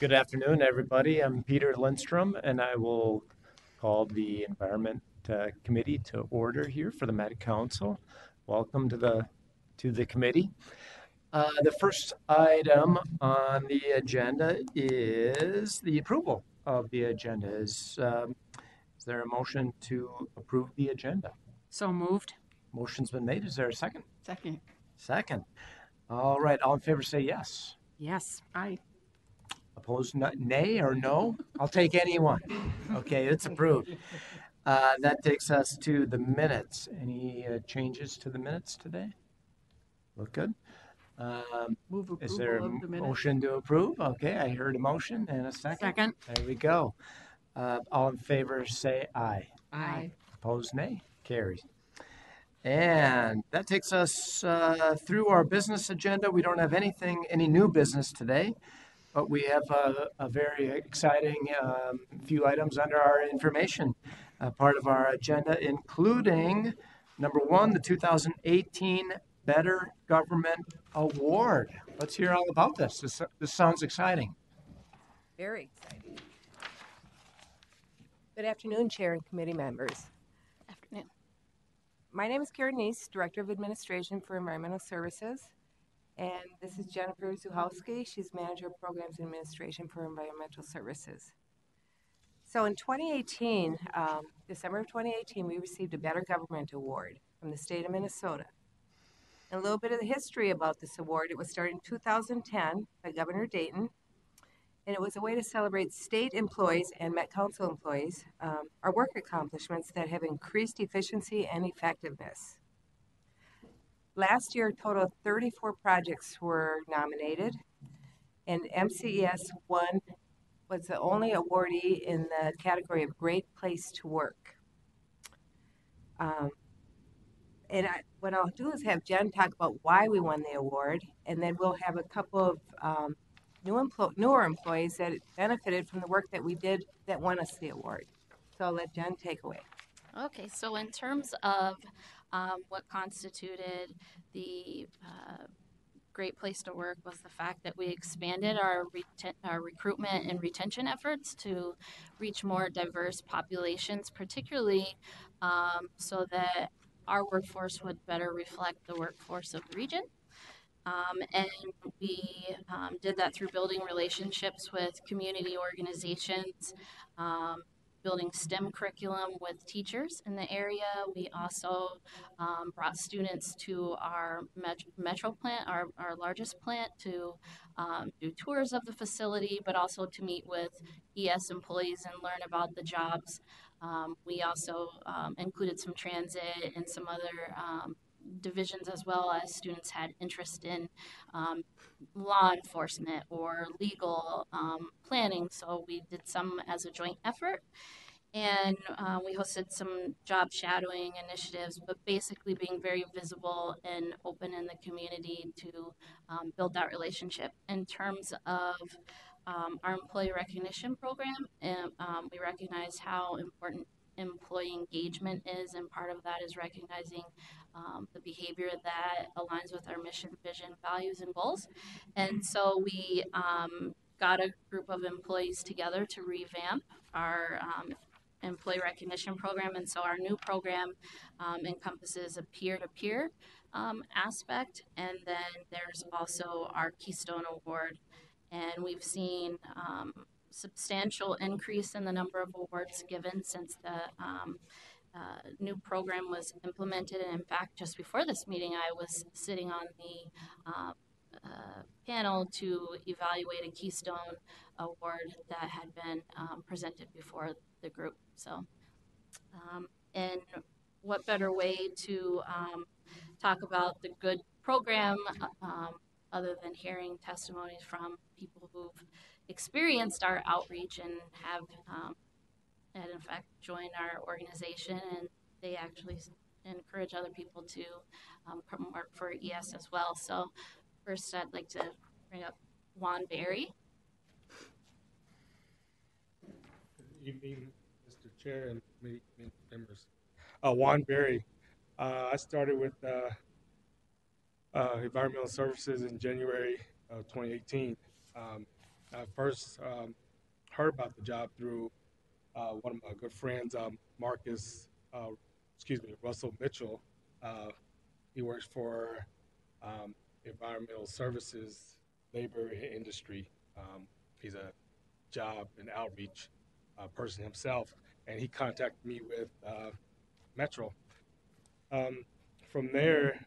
Good afternoon, everybody. I'm Peter Lindstrom, and I will call the Environment Committee to order here for the Met Council. Welcome to the committee. The first item on the agenda is the approval of the agenda. Is there a motion to approve the agenda? So moved. Motion's been made. Is there a second? Second. Second. All right. All in favor say yes. Yes. Aye. Opposed, nay or no? I'll take any one. Okay, it's approved. That takes us to the minutes. Any changes to the minutes today? Look good. Move Is there approval a of the minutes. motion to approve? Okay, I heard a motion and a second. Second. There we go. All in favor say aye. Aye. Opposed, nay. Carries. And that takes us through our business agenda. We don't have any new business today, but we have a very exciting few items under our information part of our agenda, including number one, the 2018 Better Government Award. Let's hear all about this. This sounds exciting. Very exciting. Good afternoon, Chair and committee members. Afternoon. My name is Karen Neese, Director of Administration for Environmental Services. And this is Jennifer Zuhowski. She's Manager of Programs and Administration for Environmental Services. So in 2018, December of 2018, we received a Better Government Award from the state of Minnesota. And a little bit of the history about this award. It was started in 2010 by Governor Dayton. And it was a way to celebrate state employees and Met Council employees, our work accomplishments that have increased efficiency and effectiveness. Last year, a total of 34 projects were nominated, and MCES was the only awardee in the category of Great Place to Work. What I'll do is have Jen talk about why we won the award, and then we'll have a couple of newer employees that benefited from the work that we did that won us the award. So I'll let Jen take away. Okay, so in terms of what constituted the Great Place to Work was the fact that we expanded our recruitment and retention efforts to reach more diverse populations, particularly so that our workforce would better reflect the workforce of the region. And we did that through building relationships with community organizations, building STEM curriculum with teachers in the area. We also brought students to our metro plant, our largest plant, to do tours of the facility, but also to meet with ES employees and learn about the jobs. We also included some transit and some other divisions, as well as students had interest in law enforcement or legal planning. So we did some as a joint effort. And we hosted some job shadowing initiatives, but basically being very visible and open in the community to build that relationship. In terms of our employee recognition program, we recognize how important employee engagement is, and part of that is recognizing the behavior that aligns with our mission, vision, values, and goals. And so we got a group of employees together to revamp our employee recognition program. And so our new program encompasses a peer-to-peer aspect, and then there's also our Keystone Award. And we've seen substantial increase in the number of awards given since the new program was implemented. And in fact, just before this meeting, I was sitting on the panel to evaluate a Keystone Award that had been presented before the group. So, and what better way to talk about the good program other than hearing testimonies from people who've experienced our outreach and have in fact joined our organization, and they actually encourage other people to come work for ES as well. So first I'd like to bring up Juan Berry. Good evening, Mr. Chair and committee members. Juan Berry. I started with environmental services in January of 2018. I first heard about the job through one of my good friends, uh, Russell Mitchell. Uh, he works for environmental services, labor industry. He's a job and outreach person himself, and he contacted me with Metro. Um, from there,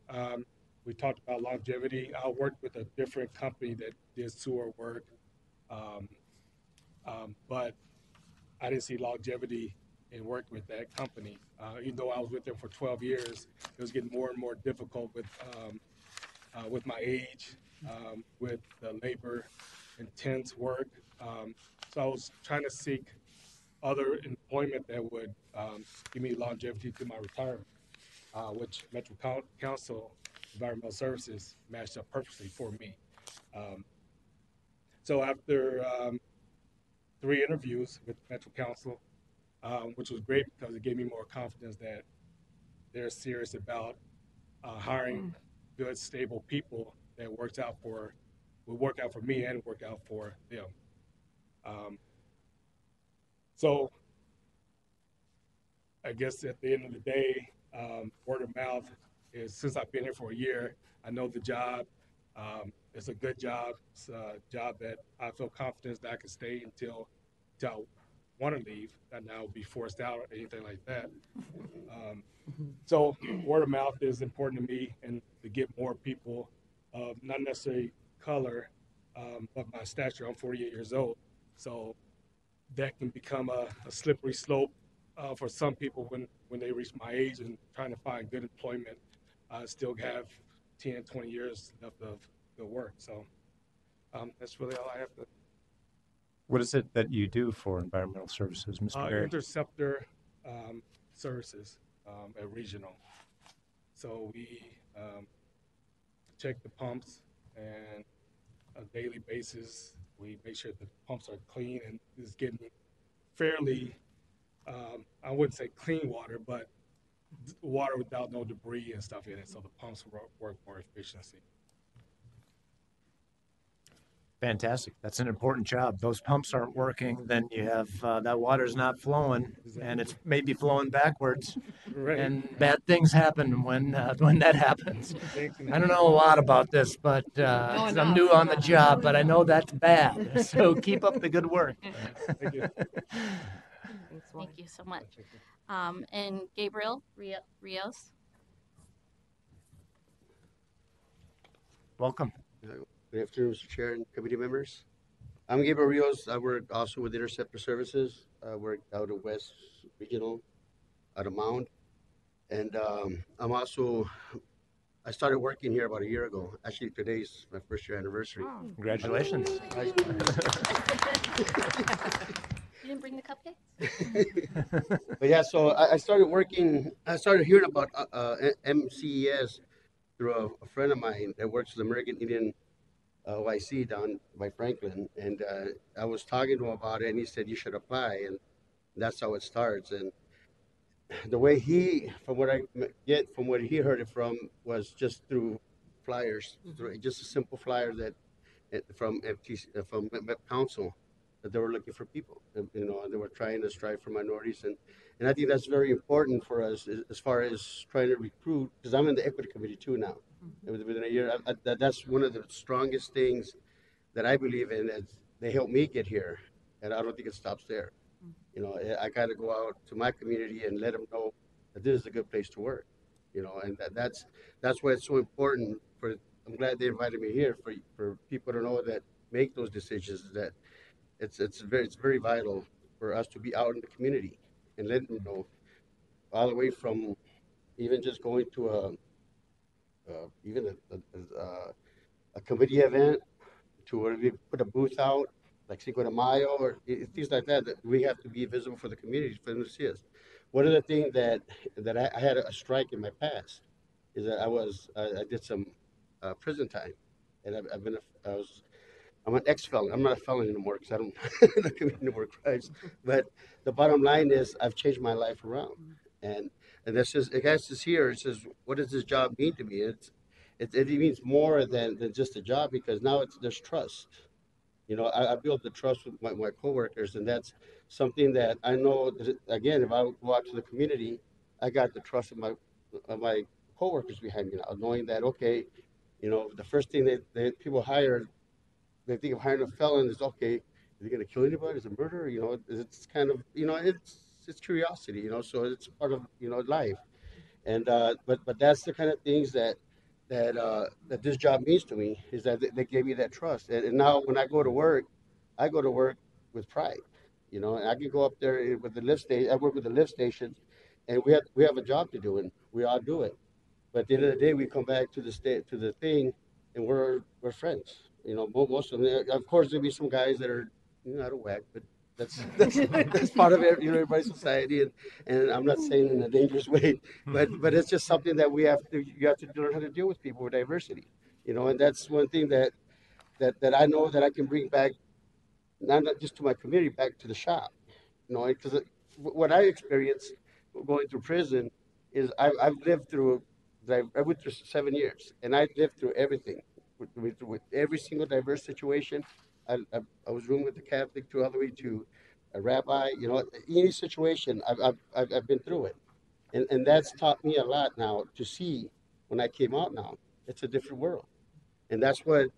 we talked about longevity. I worked with a different company that did sewer work, um, but I didn't see longevity in working with that company. Even though I was with them for 12 years, it was getting more and more difficult with my age, with the labor intense work. So I was trying to seek other employment that would give me longevity to my retirement, which Council Environmental Services matched up perfectly for me. Um, so after 3 interviews with Metro Council, which was great because it gave me more confidence that they're serious about hiring good, stable people that will work out for me and work out for them. Um, so I guess at the end of the day, word of mouth is, since I've been here for a year, I know the job. It's a good job. It's a job that I feel confident that I can stay until I want to leave, and I'll be forced out or anything like that. So word of mouth is important to me, and to get more people, not necessarily color, but my stature. I'm 48 years old, so that can become a slippery slope for some people when they reach my age and trying to find good employment. I still have 10, 20 years left of good work. So that's really all I have to. What is it that you do for environmental services, Mr. Barry? Interceptor services at regional. So we check the pumps, and on a daily basis, we make sure the pumps are clean and is getting fairly, I wouldn't say clean water, but water without no debris and stuff in it, so the pumps work more efficiently. Fantastic. That's an important job. Those pumps aren't working, then you have that water's not flowing, and it's maybe flowing backwards. Right. And bad things happen when that happens. I don't know a lot about this, but 'cause I'm new on the job, but I know that's bad. So keep up the good work. Thank you. Thanks, Thank you so much. And Gabriel Rios. Welcome. Good afternoon, Mr. Chair and committee members. I'm Gabriel Rios. I work also with Interceptor Services. I work out of West Regional, out of Mound. And I started working here about a year ago. Actually, today's my first year anniversary. Oh. Congratulations. You didn't bring the cupcakes? But yeah, so I started hearing about MCES through a friend of mine that works with American Indian YC down by Franklin, and I was talking to him about it, and he said you should apply, and that's how it starts. And the way from what he heard it from, was just through flyers, through just a simple flyer that from MEP Council, that they were looking for people, and they were trying to strive for minorities, and I think that's very important for us as far as trying to recruit, because I'm in the equity committee too now. Within a year, that's one of the strongest things that I believe in. They helped me get here, and I don't think it stops there. I got to go out to my community and let them know that this is a good place to work. And that's why it's so important. I'm glad they invited me here for people to know that make those decisions. That it's very vital for us to be out in the community and let them know, all the way from even just going to even a committee event, to where we put a booth out, like Cinco de Mayo, or things like that, that we have to be visible for the community, for them to see us. One of the things that I had a strike in my past is that I did some prison time, and I'm an ex-felon. I'm not a felon anymore because I don't commit any more crimes. But the bottom line is I've changed my life around, and this says, it has this here. It says, what does this job mean to me? It means more than just a job, because now there's trust. I built the trust with my coworkers, and that's something that I know that, again, if I go out to the community, I got the trust of my coworkers behind me now, knowing that, okay, the first thing that people hire, they think of hiring a felon is, okay, is he going to kill anybody? Is it murder? It's kind of, it's curiosity, so it's part of, life. And but that's the kind of things that this job means to me, is that they gave me that trust. And now when I go to work with pride, and I can go up there with the lift station. I work with the lift stations, and we have a job to do, and we all do it. But at the end of the day, we come back to the state, to the thing, and we're friends. Most of them. Of course, there'll be some guys that are, out of whack, but that's part of it. Everybody's society, and I'm not saying in a dangerous way, but it's just something that you have to learn how to deal with people with diversity. And that's one thing that I know that I can bring back, not just to my community, back to the shop. Because what I experienced going through prison is I've lived through, I went through 7 years, and I lived through everything, with every single diverse situation. I was rooming with the Catholic to all the way to a rabbi. Any situation, I've been through it, and that's taught me a lot now to see when I came out. Now it's a different world, and that's what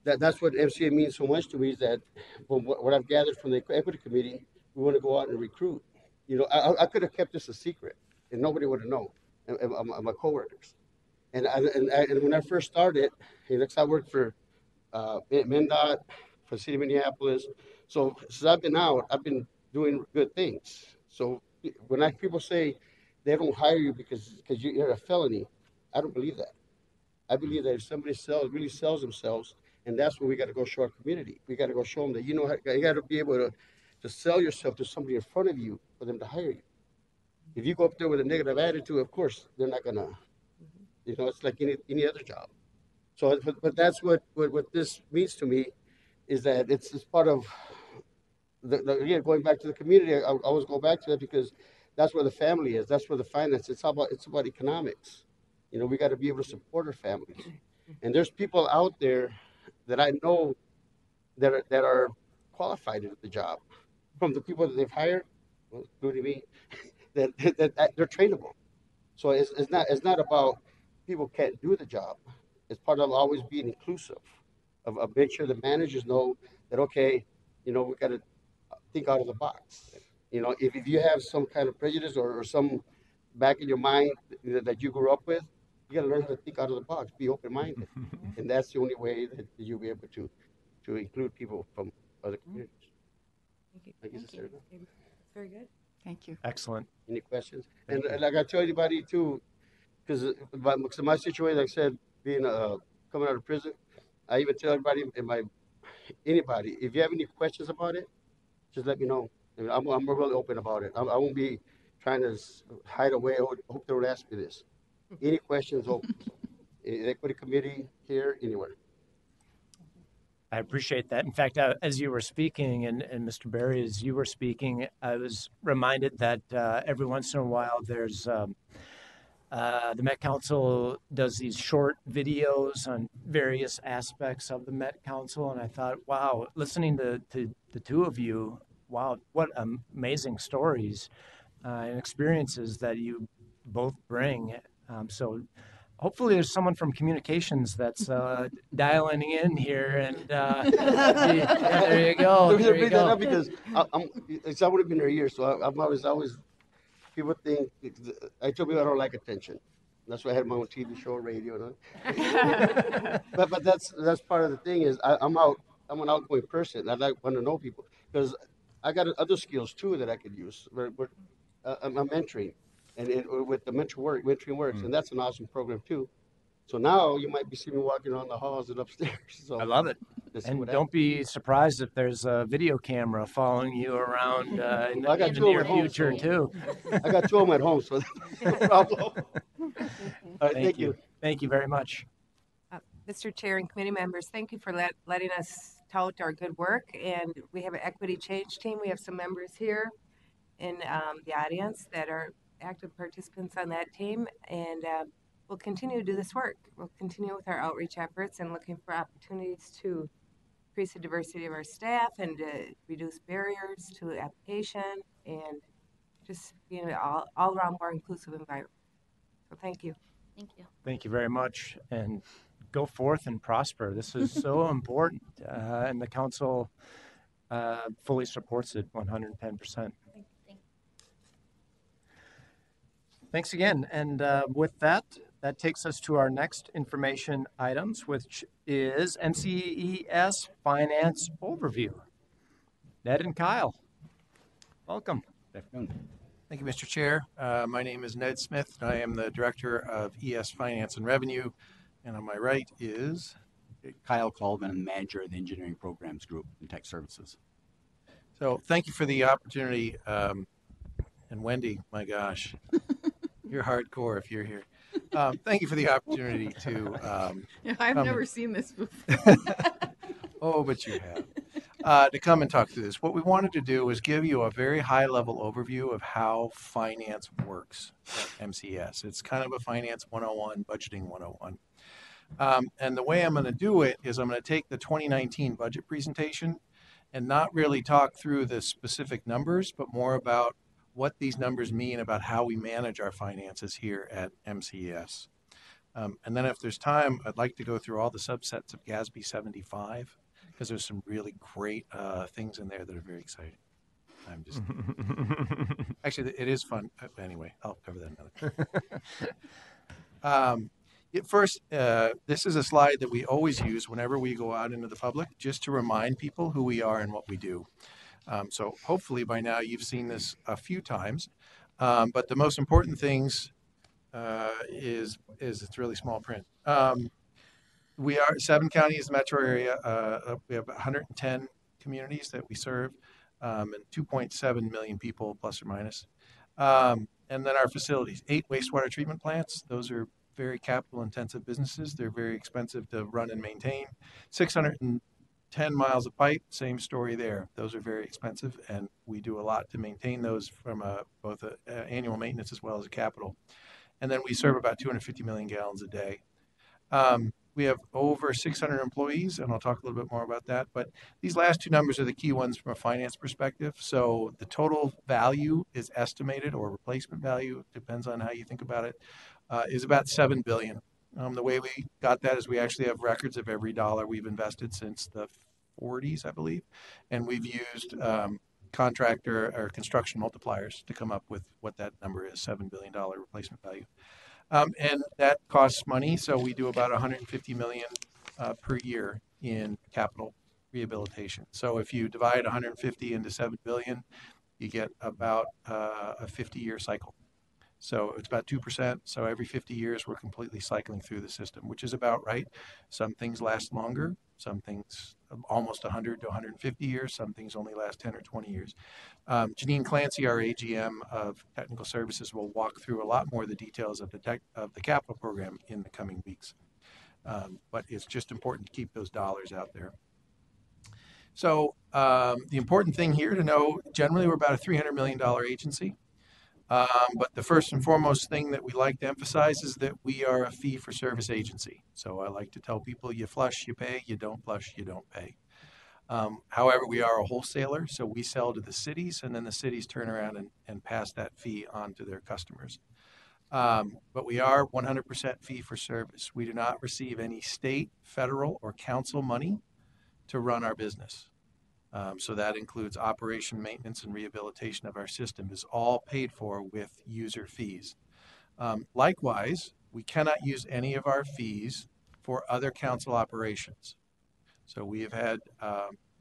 MCA means so much to me, is that from what I've gathered from the equity committee, we want to go out and recruit. I could have kept this a secret, and nobody would have known, my coworkers. And when I first started, I worked for MnDOT, for the city of Minneapolis. So since I've been out, I've been doing good things. So when people say they don't hire you because you're a felony, I don't believe that. I believe that if somebody really sells themselves, and that's what we got to go show our community. We got to go show them that, you got to be able to sell yourself to somebody in front of you for them to hire you. If you go up there with a negative attitude, of course they're not gonna. It's like any other job. So, but that's what this means to me, is that it's part of again, going back to the community. I always go back to that, because that's where the family is. That's where the finance. It's about economics. We got to be able to support our families. And there's people out there that I know that are qualified to the job, from the people that they've hired, well, including me, that they're trainable. So it's not about people can't do the job. It's part of always being inclusive, of make sure the managers know that, okay, we got to think out of the box. If you have some kind of prejudice, or some back in your mind that you grew up with, you got to learn how to think out of the box, be open minded, and that's the only way that you'll be able to include people from other communities. Thank you. I guess it's there. It's very good. Thank you. Excellent. Any questions? Thank And you. like I tell anybody too, because my situation, like I said, being coming out of prison, I even tell everybody anybody, if you have any questions about it, just let me know. I'm really open about it. I won't be trying to hide away. I hope they don't ask me this. Any questions open? Equity committee here, anywhere. I appreciate that. In fact, as you were speaking, and Mr. Barry, as you were speaking, I was reminded that every once in a while there's the Met Council does these short videos on various aspects of the Met Council, and I thought, wow, listening to the two of you, wow, what amazing stories and experiences that you both bring. So hopefully there's someone from communications that's dialing in here, and yeah, there you go. The reason I There you bring that go. up, because it's I would have been here a year, so I'm always people think, I tell people I don't like attention. That's why I had my own TV show, radio. But that's part of the thing, is I'm an outgoing person. Want to know people, because I got other skills too that I could use. I'm mentoring, and with the mentoring works, and that's an awesome program too. So now you might be seeing me walking around the halls and upstairs. So I love it. let's see And what don't happens. be surprised if there's a video camera following you around Well, I got in the two of them near at home, future so too. I got two of them at home, so that's no problem. All right, Thank you. Thank you very much. Mr. Chair and committee members, thank you for letting us tout our good work. And we have an equity change team. We have some members here in the audience that are active participants on that team. And we'll continue to do this work. We'll continue with our outreach efforts and looking for opportunities to increase the diversity of our staff and to reduce barriers to application and just being an all around more inclusive environment. So thank you. Thank you. Thank you very much, and go forth and prosper. This is so important, and the council fully supports it 110%. Thanks again. And with that, that takes us to our next information items, which is MCES Finance Overview. Ned and Kyle, welcome. Good afternoon. Thank you, Mr. Chair. My name is Ned Smith, and I am the Director of ES Finance and Revenue. And on my right is Kyle Colvin, Manager of the Engineering Programs Group in Tech Services. So thank you for the opportunity. And Wendy, my gosh, you're hardcore if you're here. Thank you for the opportunity to I've never seen this before. oh, but you have. To come and talk through this. What we wanted to do was give you a very high-level overview of how finance works at MCS. It's kind of a finance 101, budgeting 101. And the way I'm going to do it is I'm going to take the 2019 budget presentation and not really talk through the specific numbers, but more about what these numbers mean about how we manage our finances here at MCES. And then if there's time, I'd like to go through all the subsets of GASB 75, because there's some really great things in there that are very exciting. I'm just actually, it is fun. Anyway, I'll cover that another. First, this is a slide that we always use whenever we go out into the public, just to remind people who we are and what we do. So hopefully by now you've seen this a few times, but the most important things is it's really small print. We are 7 counties, metro area. We have 110 communities that we serve, and 2.7 million people, plus or minus. And then our facilities, 8 wastewater treatment plants. Those are very capital-intensive businesses. They're very expensive to run and maintain. 610 miles of pipe, same story there. Those are very expensive, and we do a lot to maintain those from both annual maintenance as well as a capital. And then we serve about 250 million gallons a day. We have over 600 employees, and I'll talk a little bit more about that. But these last 2 numbers are the key ones from a finance perspective. So the total value is estimated, or replacement value, depends on how you think about it, is about $7 billion. The way we got that is we actually have records of every dollar we've invested since the 40s, I believe. And we've used contractor or construction multipliers to come up with what that number is, $7 billion replacement value. And that costs money, so we do about $150 million per year in capital rehabilitation. So if you divide 150 into 7 billion, you get about a 50-year cycle. So it's about 2%. So every 50 years, we're completely cycling through the system, which is about right. Some things last longer, some things almost 100 to 150 years, some things only last 10 or 20 years. Janine Clancy, our AGM of Technical Services, will walk through a lot more of the details of the capital program in the coming weeks. But it's just important to keep those dollars out there. So the important thing here to know, generally we're about a $300 million agency. But the first and foremost thing that we like to emphasize is that we are a fee-for-service agency. So I like to tell people, you flush, you pay; you don't flush, you don't pay. However, we are a wholesaler, so we sell to the cities, and then the cities turn around and pass that fee on to their customers. But we are 100% fee-for-service. We do not receive any state, federal, or council money to run our business. So that includes operation, maintenance, and rehabilitation of our system is all paid for with user fees. Likewise, we cannot use any of our fees for other council operations. So we have had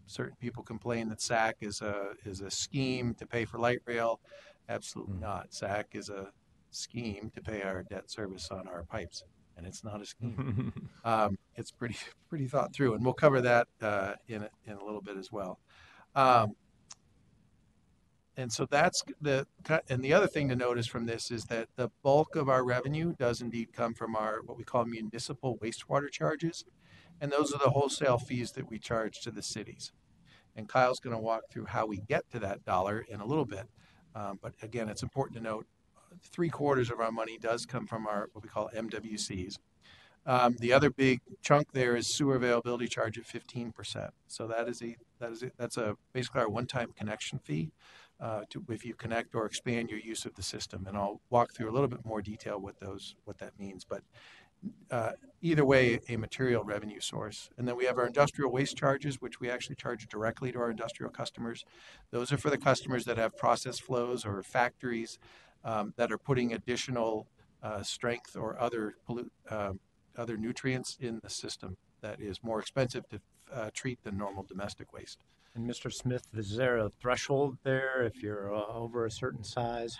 certain people complain that SAC is a scheme to pay for light rail. Absolutely not. SAC is a scheme to pay our debt service on our pipes, and it's not a scheme. It's pretty thought through, and we'll cover that in a little bit as well. And so that's and the other thing to notice from this is that the bulk of our revenue does indeed come from our what we call municipal wastewater charges, and those are the wholesale fees that we charge to the cities. And Kyle's going to walk through how we get to that dollar in a little bit. But again, it's important to note 3/4 of our money does come from our what we call MWCs. The other big chunk there is sewer availability charge at 15%. So that's basically our one-time connection fee if you connect or expand your use of the system. And I'll walk through a little bit more detail what that means. But either way, a material revenue source. And then we have our industrial waste charges, which we actually charge directly to our industrial customers. Those are for the customers that have process flows or factories that are putting additional strength or other nutrients in the system that is more expensive to treat than normal domestic waste. And Mr. Smith, is there a threshold there? If you're over a certain size,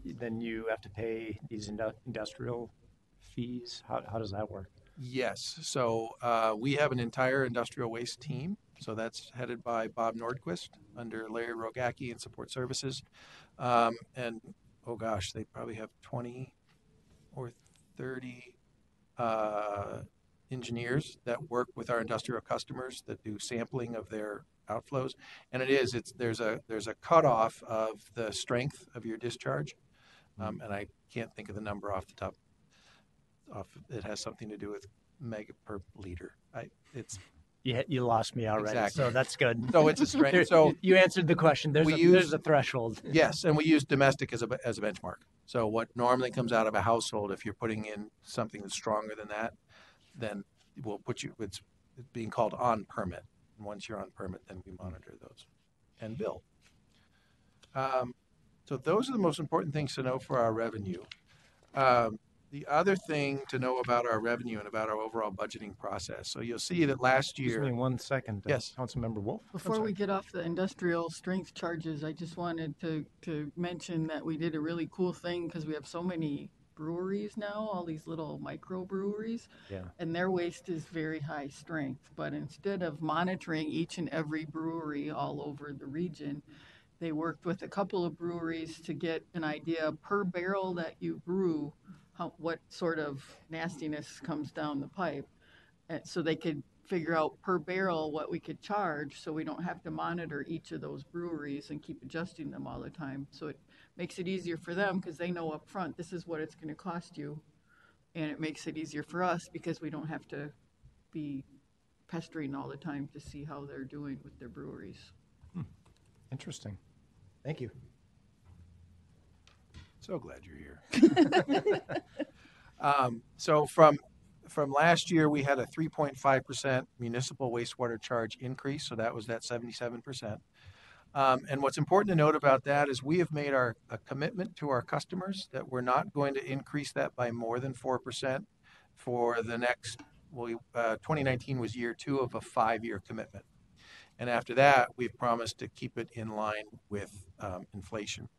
then you have to pay these industrial fees? How does that work? Yes. So we have an entire industrial waste team. So that's headed by Bob Nordquist under Larry Rogacki in Support Services. And oh gosh, they probably have 20 or 30 engineers that work with our industrial customers that do sampling of their outflows. And there's a cutoff of the strength of your discharge. And I can't think of the number off the top. It has something to do with mega per liter. You lost me already, exactly. So that's good. So it's a strength. So you answered the question. There's a threshold. Yes, and we use domestic as a benchmark. So what normally comes out of a household, if you're putting in something that's stronger than that, then we'll put you. It's being called on permit. And once you're on permit, then we monitor those and bill. So those are the most important things to know for our revenue. The other thing to know about our revenue and about our overall budgeting process. So you'll see that last year. Excuse me 1 second. Yes. Councilmember Wolf. Before we get off the industrial strength charges, I just wanted to mention that we did a really cool thing because we have so many breweries now, all these little microbreweries, Yeah. and their waste is very high strength. But instead of monitoring each and every brewery all over the region, they worked with a couple of breweries to get an idea per barrel that you brew, what sort of nastiness comes down the pipe. And so they could figure out per barrel what we could charge so we don't have to monitor each of those breweries and keep adjusting them all the time. So it makes it easier for them because they know up front this is what it's going to cost you. And it makes it easier for us because we don't have to be pestering all the time to see how they're doing with their breweries. Interesting. Thank you. So glad you're here. So from last year, we had a 3.5% municipal wastewater charge increase. So that was that 77%. And what's important to note about that is we have made a commitment to our customers that we're not going to increase that by more than 4% for the next, 2019 was year 2 of a 5-year commitment. And after that, we've promised to keep it in line with inflation.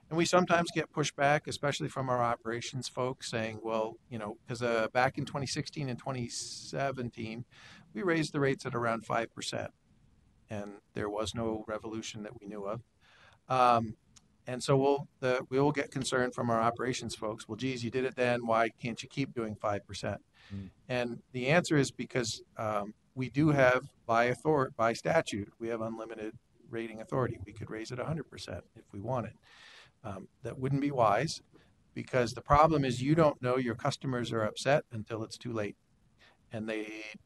And we sometimes get pushback, especially from our operations folks saying, well, because back in 2016 and 2017, we raised the rates at around 5%. And there was no revolution that we knew of. And so we will get concerned from our operations folks. Well, geez, you did it then. Why can't you keep doing 5%? And the answer is because we do have, by statute, we have unlimited rating authority. We could raise it 100% if we wanted. That wouldn't be wise because the problem is you don't know your customers are upset until it's too late. And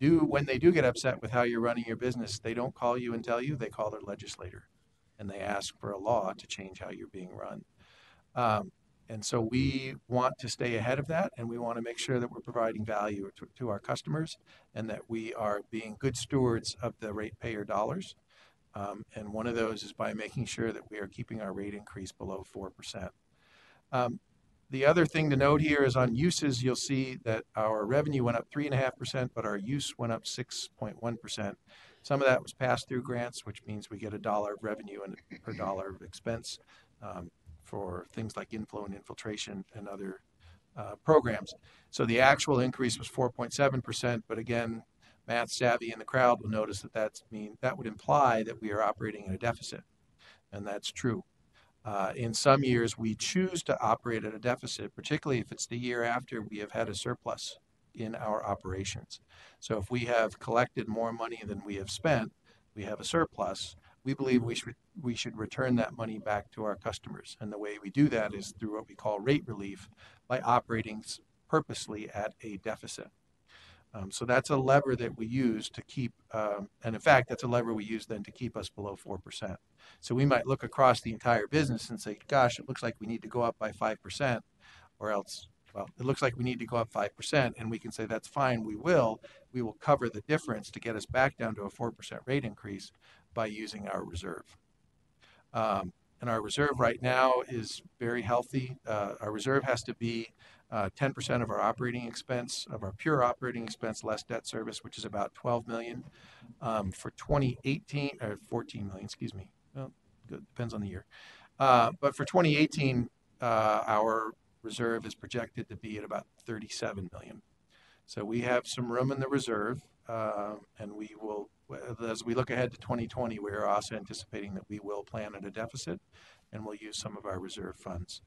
when they do get upset with how you're running your business, they don't call you and tell you, they call their legislator and they ask for a law to change how you're being run. And so we want to stay ahead of that, and we want to make sure that we're providing value to our customers and that we are being good stewards of the ratepayer dollars. And one of those is by making sure that we are keeping our rate increase below 4%. The other thing to note here is on uses, you'll see that our revenue went up 3.5%, but our use went up 6.1%. Some of that was pass-through grants, which means we get $1 of revenue and per dollar of expense for things like inflow and infiltration and other programs. So the actual increase was 4.7%, but again, math savvy in the crowd will notice that would imply that we are operating in a deficit, and that's true. In some years, we choose to operate at a deficit, particularly if it's the year after we have had a surplus in our operations. So if we have collected more money than we have spent, we have a surplus. We believe we should return that money back to our customers. And the way we do that is through what we call rate relief by operating purposely at a deficit. So that's a lever that we use to keep, and in fact, that's a lever we use then to keep us below 4%. So we might look across the entire business and say, gosh, it looks like we need to go up by 5%, or else, well, it looks like we need to go up 5%, and we can say, that's fine, we will cover the difference to get us back down to a 4% rate increase by using our reserve. And our reserve right now is very healthy. Our reserve has to be 10% of our operating expense, of our pure operating expense, less debt service, which is about 12 million. For 2018, or 14 million, excuse me. Well, good, depends on the year. But for 2018, our reserve is projected to be at about 37 million. So we have some room in the reserve, and we will, as we look ahead to 2020, we are also anticipating that we will plan at a deficit, and we'll use some of our reserve funds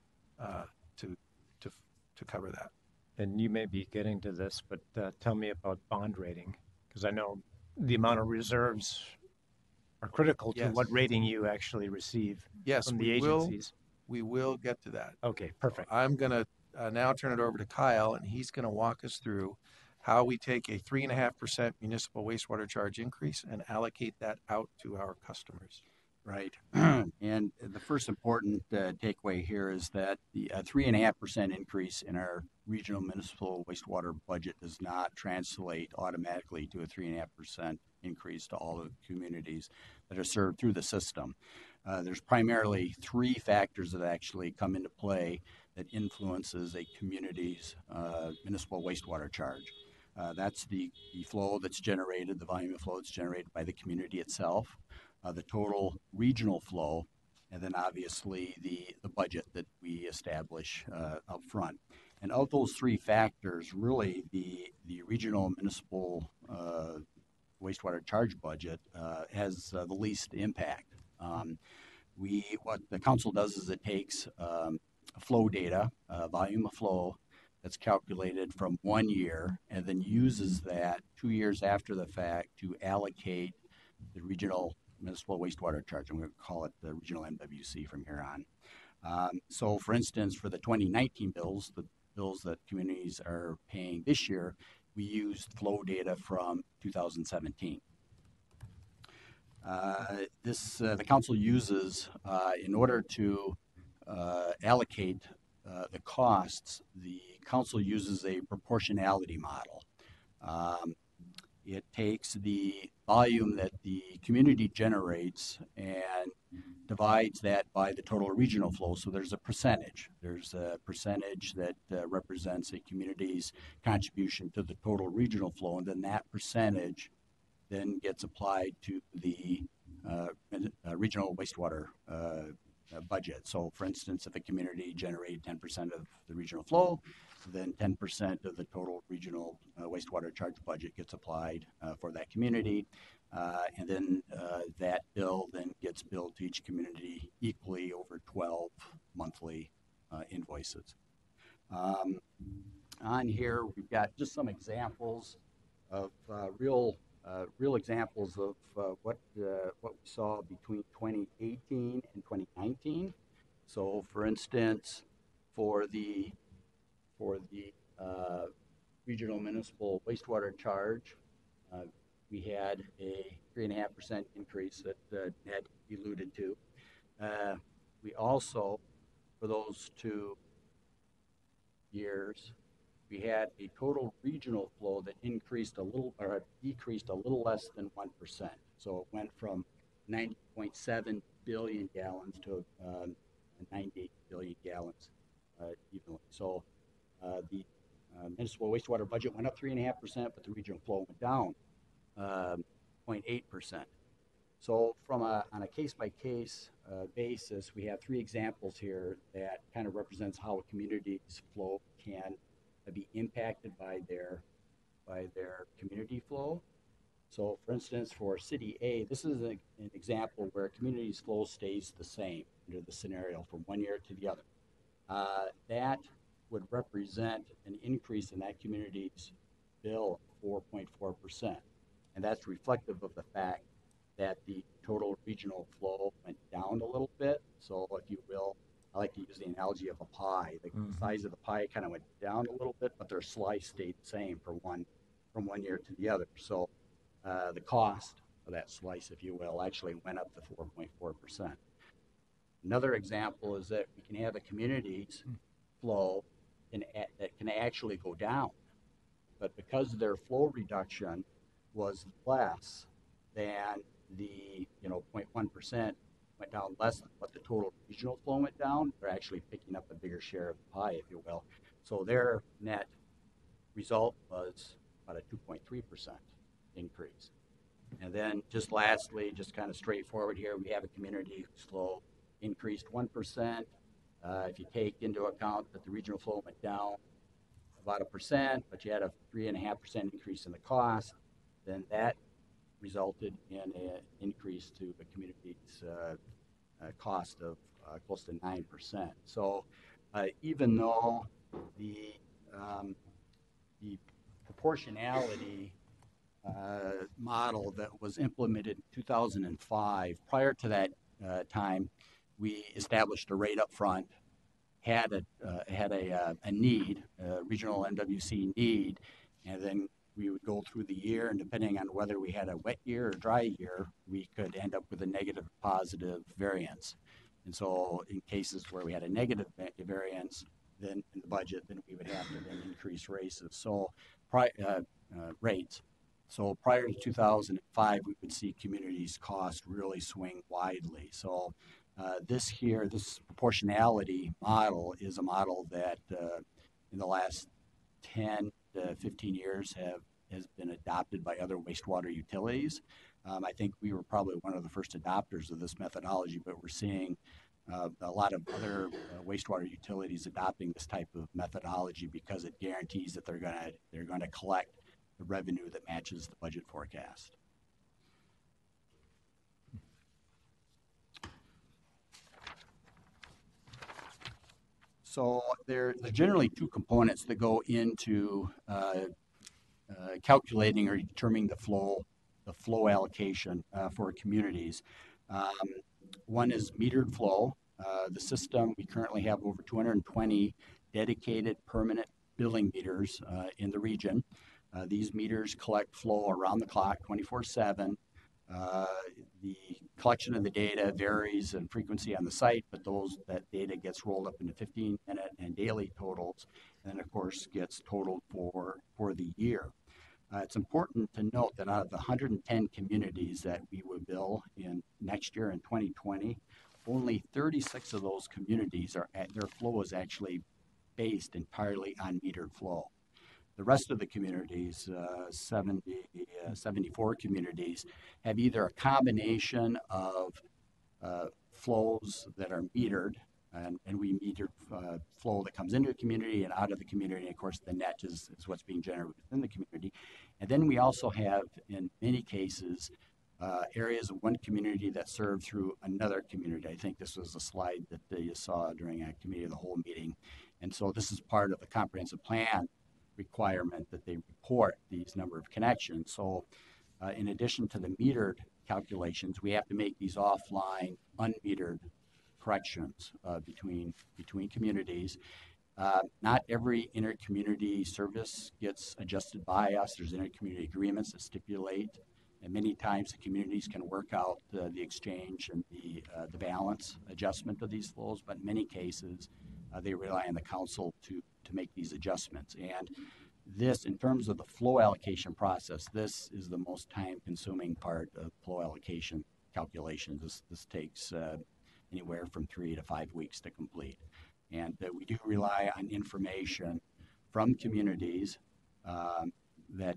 to cover that. And you may be getting to this, but tell me about bond rating, because I know the amount of reserves are critical to Yes. what rating you actually receive Yes, from the agencies. we will get to that. Okay, perfect. I'm going to now turn it over to Kyle, and he's going to walk us through how we take a 3.5% municipal wastewater charge increase and allocate that out to our customers. Right. And the first important takeaway here is that the 3.5% increase in our regional municipal wastewater budget does not translate automatically to a 3.5% increase to all the communities that are served through the system. There's primarily three factors that actually come into play that influences a community's municipal wastewater charge. That's the flow that's generated, the volume of flow that's generated by the community itself, the total regional flow, and then obviously the budget that we establish up front. And of those three factors, really the regional municipal wastewater charge budget has the least impact. What the council does is it takes flow data, volume of flow, that's calculated from 1 year, and then uses that 2 years after the fact to allocate the regional municipal wastewater charge. I'm going to call it the regional MWC from here on. So for instance, for the 2019 bills, the bills that communities are paying this year, we used flow data from 2017. The council uses, in order to allocate the costs, the council uses a proportionality model. It takes the volume that the community generates and divides that by the total regional flow. So there's a percentage. There's a percentage that represents a community's contribution to the total regional flow, and then that percentage then gets applied to the regional wastewater budget. So for instance, if a community generated 10% of the regional flow, then 10% of the total regional wastewater charge budget gets applied for that community. And then that bill then gets billed to each community equally over 12 monthly invoices. On here, we've got just some examples of real examples of what we saw between 2018 and 2019. So, for instance, for the regional municipal wastewater charge, we had a 3.5% increase that Ned alluded to. We also, for those 2 years, we had a total regional flow that decreased a little less than 1%. So it went from 90.7 billion gallons to 98 billion gallons evenly. So the municipal wastewater budget went up 3.5%, but the regional flow went down 0.8%. So on a case-by-case basis, we have three examples here that kind of represents how a community's flow can be impacted by their community flow. So for instance, for City A, this is an example where community's flow stays the same under the scenario from 1 year to the other. That would represent an increase in that community's bill of 4.4%. And that's reflective of the fact that the total regional flow went down a little bit. So if you will, I like to use the analogy of a pie. The size of the pie kind of went down a little bit, but their slice stayed the same from one year to the other. So the cost of that slice, if you will, actually went up to 4.4%. Another example is that we can have a community's flow that can actually go down, but because their flow reduction was less than the 0.1% went down less than what the total regional flow went down, they're actually picking up a bigger share of the pie, if you will. So their net result was about a 2.3% increase. And then just lastly, just kind of straightforward here, we have a community whose flow increased 1%. If you take into account that the regional flow went down about 1%, but you had a 3.5% increase in the cost, then that resulted in an increase to the community's cost of close to 9%. So even though the proportionality model that was implemented in 2005, prior to that time, we established a rate up front, had a need, a regional MWC need, and then we would go through the year, and depending on whether we had a wet year or dry year, we could end up with a negative or positive variance. And so in cases where we had a negative variance, then in the budget, then we would have to then increase rates. So rates. So prior to 2005, we would see communities' costs really swing widely. So this proportionality model is a model that in the last 10 to 15 years has been adopted by other wastewater utilities. I think we were probably one of the first adopters of this methodology, but we're seeing a lot of other wastewater utilities adopting this type of methodology because it guarantees that they're going to collect the revenue that matches the budget forecast. So there's generally two components that go into calculating or determining the flow allocation for communities. One is metered flow. The system, we currently have over 220 dedicated permanent billing meters in the region. These meters collect flow around the clock, 24/7. The collection of the data varies in frequency on the site, but that data gets rolled up into 15-minute and daily totals, and then of course gets totaled for the year. It's important to note that out of the 110 communities that we will bill in next year in 2020, only 36 of those communities their flow is actually based entirely on metered flow. The rest of the communities, 74 communities, have either a combination of flows that are metered, and we meter flow that comes into a community and out of the community. And of course, the net is what's being generated within the community. And then we also have, in many cases, areas of one community that serve through another community. I think this was a slide that you saw during a committee of the whole meeting. And so this is part of the comprehensive plan requirement that they report these number of connections. So in addition to the metered calculations, we have to make these offline unmetered corrections between communities. Not every inter-community service gets adjusted by us. There's inter-community agreements that stipulate, and many times the communities can work out the exchange and the balance adjustment of these flows, but in many cases they rely on the council to make these adjustments. And this, in terms of the flow allocation process, this is the most time-consuming part of flow allocation calculations. This takes anywhere from 3 to 5 weeks to complete. And we do rely on information from communities that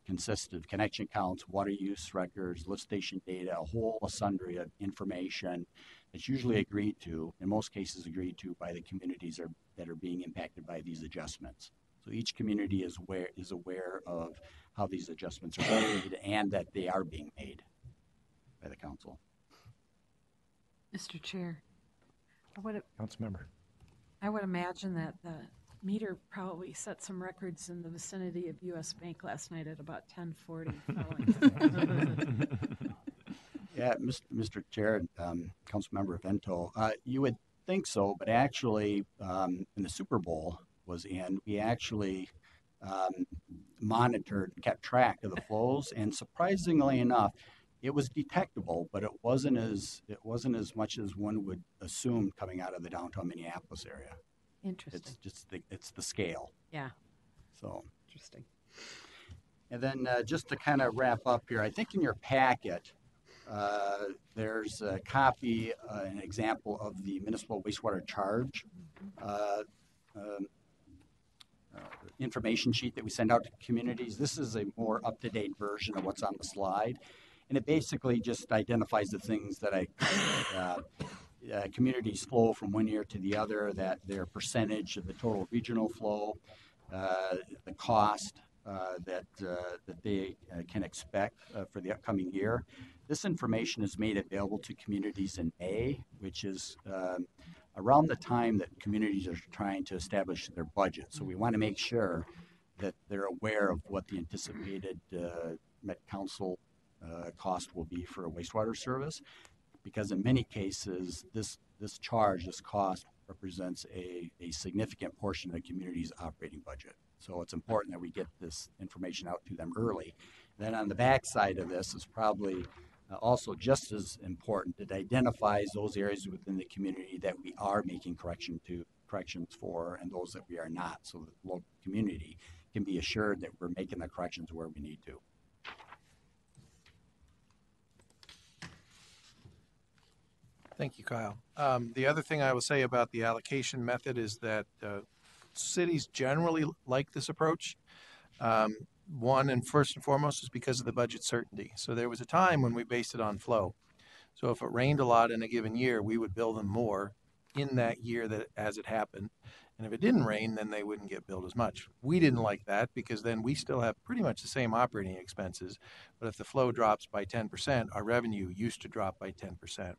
consist of connection counts, water use records, lift station data, a whole sundry of information that's usually agreed to, in most cases agreed to by the communities that are being impacted by these adjustments. So each community is aware of how these adjustments are made and that they are being made by the council. Mr. Chair, Councilmember. I would imagine that the meter probably set some records in the vicinity of U.S. Bank last night at about 10:40. Yeah, Mr. Chair, Councilmember Vento, you would think so, but actually, when the Super Bowl was in, we actually um, monitored, kept track of the flows, and surprisingly enough, it was detectable, but it wasn't as much as one would assume coming out of the downtown Minneapolis area. Interesting. It's the scale. Yeah. So, Interesting. and then just to kind of wrap up here, I think in your packet, there's a copy, an example of the municipal wastewater charge uh, um, uh, information sheet that we send out to communities. This is a more up-to-date version of what's on the slide, and it basically just identifies the things that communities flow from one year to the other, that their percentage of the total regional flow, the cost that they can expect for the upcoming year. This information is made available to communities in May, which is around the time that communities are trying to establish their budget. So we want to make sure that they're aware of what the anticipated Met Council cost will be for a wastewater service, because in many cases, this cost represents a significant portion of the community's operating budget. So it's important that we get this information out to them early. Then on the back side of this is probably also just as important. It identifies those areas within the community that we are making corrections for, and those that we are not, so that the local community can be assured that we're making the corrections where we need to. Thank you, Kyle. The other thing I will say about the allocation method is that cities generally like this approach. One, and first and foremost, is because of the budget certainty. So there was a time when we based it on flow. So if it rained a lot in a given year, we would bill them more in that year that as it happened. And if it didn't rain, then they wouldn't get billed as much. We didn't like that because then we still have pretty much the same operating expenses. But if the flow drops by 10%, our revenue used to drop by 10%.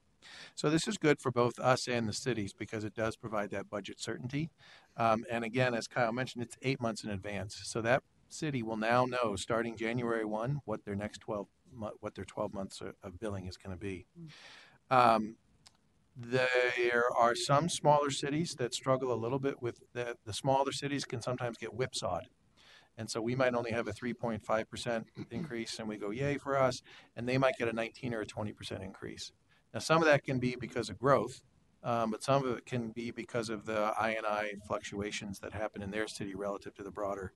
So this is good for both us and the cities because it does provide that budget certainty. And again, as Kyle mentioned, it's 8 months in advance. So that city will now know starting January 1 what their next 12 months of billing is going to be. There are some smaller cities that struggle a little bit with that. The smaller cities can sometimes get whipsawed. And so we might only have a 3.5% increase and we go, yay for us. And they might get a 19 or a 20% increase. Now, some of that can be because of growth, but some of it can be because of the I&I fluctuations that happen in their city relative to the broader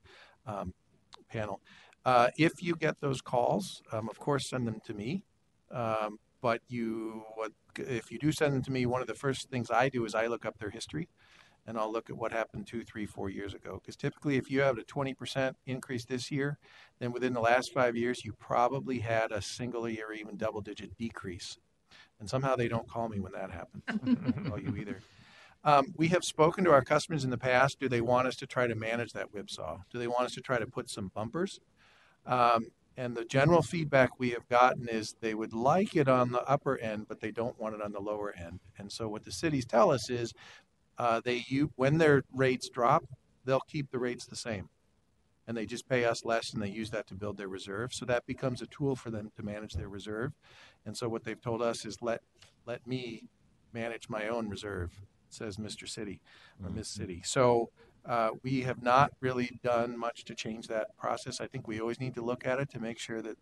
panel. If you get those calls, of course, send them to me. But if you do send them to me, one of the first things I do is I look up their history, and I'll look at what happened 2, 3, 4 years ago. Because typically, if you have a 20% increase this year, then within the last 5 years, you probably had a single or even double-digit decrease. And somehow they don't call me when that happens. I don't call you either. We have spoken to our customers in the past. Do they want us to try to manage that whipsaw? Do they want us to try to put some bumpers? And the general feedback we have gotten is they would like it on the upper end, but they don't want it on the lower end. And so what the cities tell us is when their rates drop, they'll keep the rates the same. And they just pay us less, and they use that to build their reserve. So that becomes a tool for them to manage their reserve. And so what they've told us is let me manage my own reserve, says Mr. City or Miss City. So we have not really done much to change that process. I think we always need to look at it to make sure that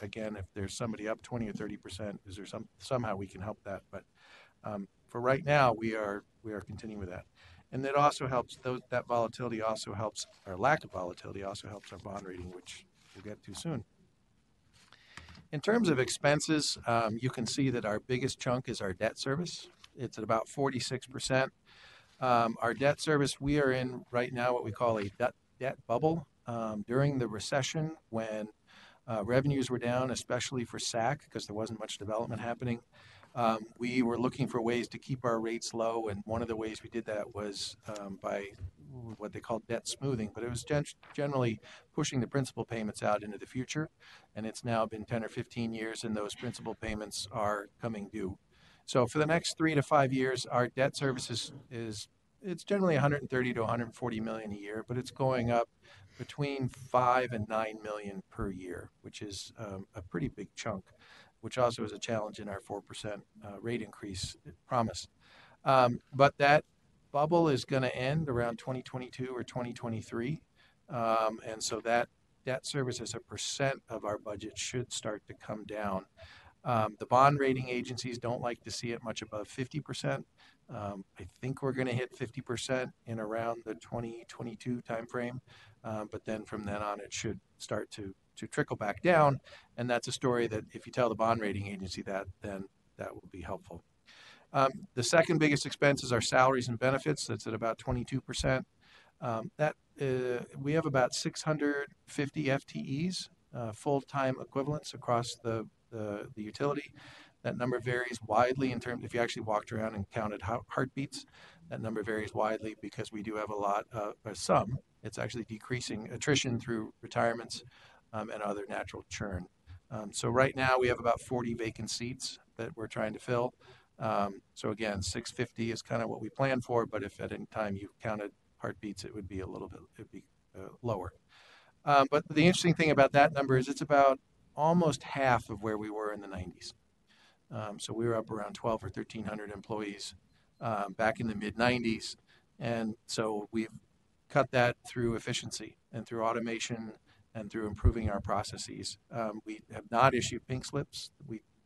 again, if there's somebody up 20 or 30%, is there somehow we can help that. But for right now, we are continuing with that. And that also helps, that volatility also helps, or lack of volatility also helps our bond rating, which we'll get to soon. In terms of expenses, you can see that our biggest chunk is our debt service. It's at about 46%. Our debt service, we are in right now what we call a debt bubble. During the recession, when revenues were down, especially for SAC, because there wasn't much development happening, we were looking for ways to keep our rates low, and one of the ways we did that was by what they call debt smoothing, but it was generally pushing the principal payments out into the future, and it's now been 10 or 15 years, and those principal payments are coming due. So for the next 3 to 5 years, our debt service it's generally 130 to 140 million a year, but it's going up between 5 and 9 million per year, which is a pretty big chunk. which also is a challenge in our 4% rate increase promise. But that bubble is going to end around 2022 or 2023. And so that debt service as a percent of our budget should start to come down. The bond rating agencies don't like to see it much above 50%. I think we're going to hit 50% in around the 2022 timeframe. But then from then on, it should start to trickle back down. And that's a story that if you tell the bond rating agency that, then that will be helpful. The second biggest expense is our salaries and benefits. That's at about 22%. We have about 650 FTEs, full-time equivalents across the utility. That number varies widely in terms, if you actually walked around and counted heartbeats, that number varies widely because we do have a lot of, some, it's actually decreasing attrition through retirements and other natural churn. So right now we have about 40 vacant seats that we're trying to fill. So again, 650 is kind of what we planned for, but if at any time you counted heartbeats, it would be a little bit, lower. But the interesting thing about that number is it's about almost half of where we were in the 90s. So we were up around 12 or 1,300 employees back in the mid 90s. And so we've cut that through efficiency and through automation and through improving our processes. We have not issued pink slips.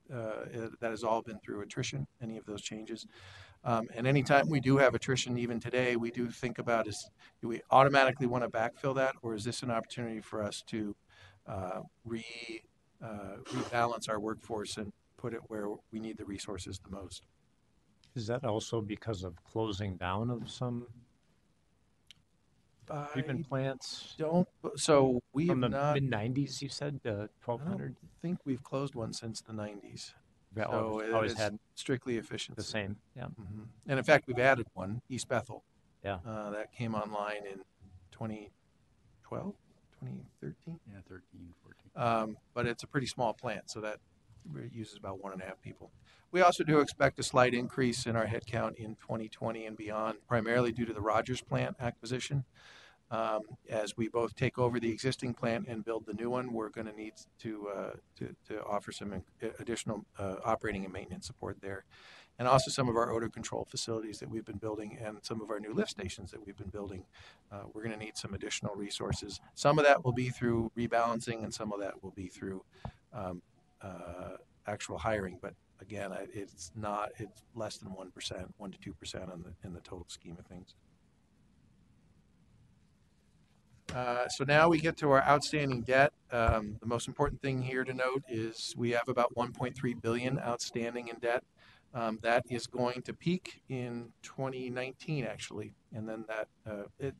That has all been through attrition, any of those changes. And anytime we do have attrition, even today, we do think about do we automatically want to backfill that, or is this an opportunity for us to rebalance our workforce and put it where we need the resources the most? Is that also because of closing down of some treatment plants? So we have From the not. mid-90s, you said, I 1,200? don't think we've closed one since the 90s. We've So it always is had strictly efficiency. the same, yeah. Mm-hmm. And in fact, we've added one, East Bethel. Yeah. That came online in 2012, 2013. Yeah, 13, 14. But it's a pretty small plant, so that uses about 1.5 people. We also do expect a slight increase in our headcount in 2020 and beyond, primarily due to the Rogers plant acquisition. As we both take over the existing plant and build the new one, we're going to need to offer some additional operating and maintenance support there. And also some of our odor control facilities that we've been building and some of our new lift stations that we've been building. We're going to need some additional resources. Some of that will be through rebalancing and some of that will be through actual hiring. But again, it's less than 1%, 1 to 2% in the total scheme of things. So now we get to our outstanding debt. The most important thing here to note is we have about $1.3 billion outstanding in debt. That is going to peak in 2019, actually, and then